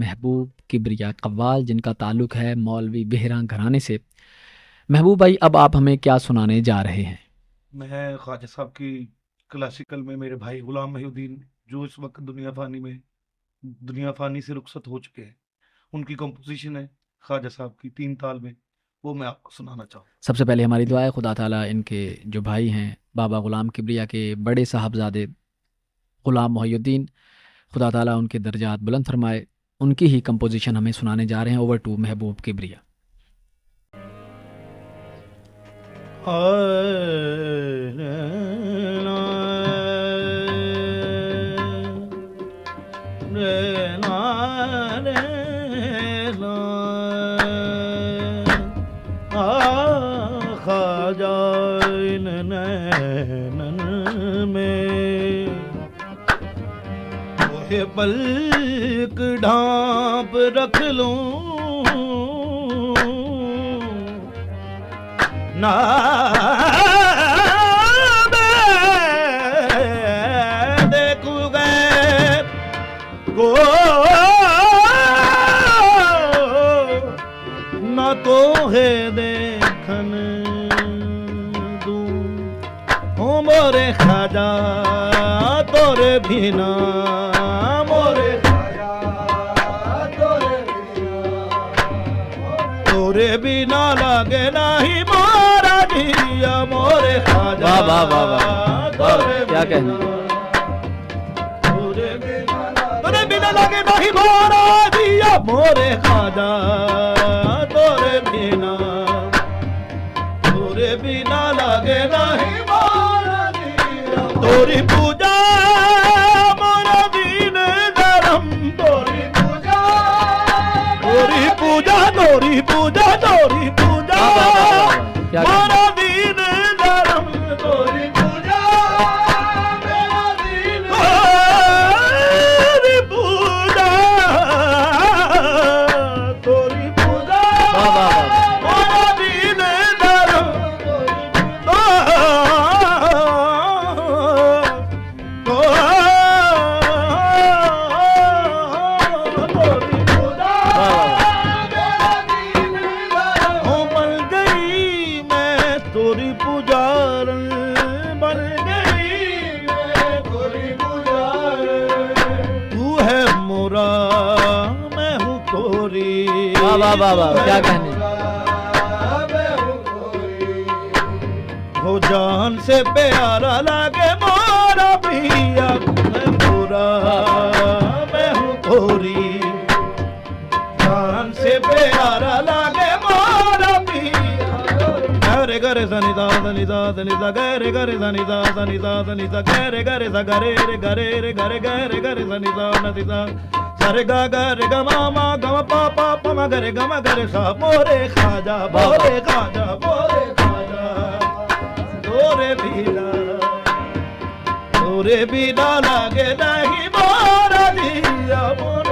महबूब किबरिया कव्वाल, जिनका ताल्लुक़ है मौलवी बेहरा घराने से। महबूब भाई, अब आप हमें क्या सुनाने जा रहे हैं? मैं ख्वाजा साहब की क्लासिकल में मेरे भाई गुलाम मोहिउद्दीन, जो इस वक्त दुनिया फानी से रुखसत हो चुके हैं, उनकी कंपोजिशन है ख्वाजा साहब की 3 ताल में, वो मैं आपको सुनाना चाहूँ। सबसे पहले हमारी दुआ है खुदा ताला इनके जो भाई हैं बाबा गुलाम किबरिया के बड़े साहबजादे गुलाम मोहिउद्दीन, खुदा ताला उनके दर्जात बुलंद फरमाए। उनकी ही कंपोजिशन हमें सुनाने जा रहे हैं। ओवर टू महबूब किबरिया। ख्वाजा इन नैनन में तोहे पलक ढांप रख लूं, ना देखूंगा को ना तो है देखन दूं, हो मोरे ख्वाजा तोरे बिना, मोरे ख्वाजा तोरे बिना लागे नहीं मोरा जिया, मोरे ख्वाजा। वाह वाह वाह वाह वाह, क्या कहना। तोरे बिना लागे नहीं मोरा जिया, मोरे ख्वाजा तोरे बिना, तोरे बिना लागे नहीं मोरा जिया, तोरी पूजा मोरा दीन धर्म, तोरी पूजा, तोरी पूजा, तोरी पूजा, तोरी पूजा वाह वाह वाह वाह, क्या कहना। मोरा दीन धर्म, तोरी पूजा मेरा दीन, तोरी पूजा, तोरी पूजा वाह वाह वाह, मोरा दीन धर्म, तोरी पूजा वाह वाह। हो बन गई मैं तोरी पुजारन, बन गई मैं तोरी पुजारन, तू है मोरा मैं हूँ तोरी, वाह वाह वाह वाह, क्या कहने। मैं हूँ तोरी, हो जान से प्यारा लागे मोरा पिया, मैं मोरा मैं हूँ तोरी, जान से प्यारा लागे मोरा पिया, गरे गरे सनिदा सनिदा सनिदा गरे गरे सनिदा सनिदा सनिदा गरे गरे सा गरे रे गरे रे गरे गरे गरे सनिदा नदिदा सरे गा गरे ग मा मा ग म पा पा प म गरे ग म गरे सा, मोरे ख्वाजा मोरे ख्वाजा मोरे ख्वाजा तोरे बिना लागे नहीं मोरा दिया, मोरा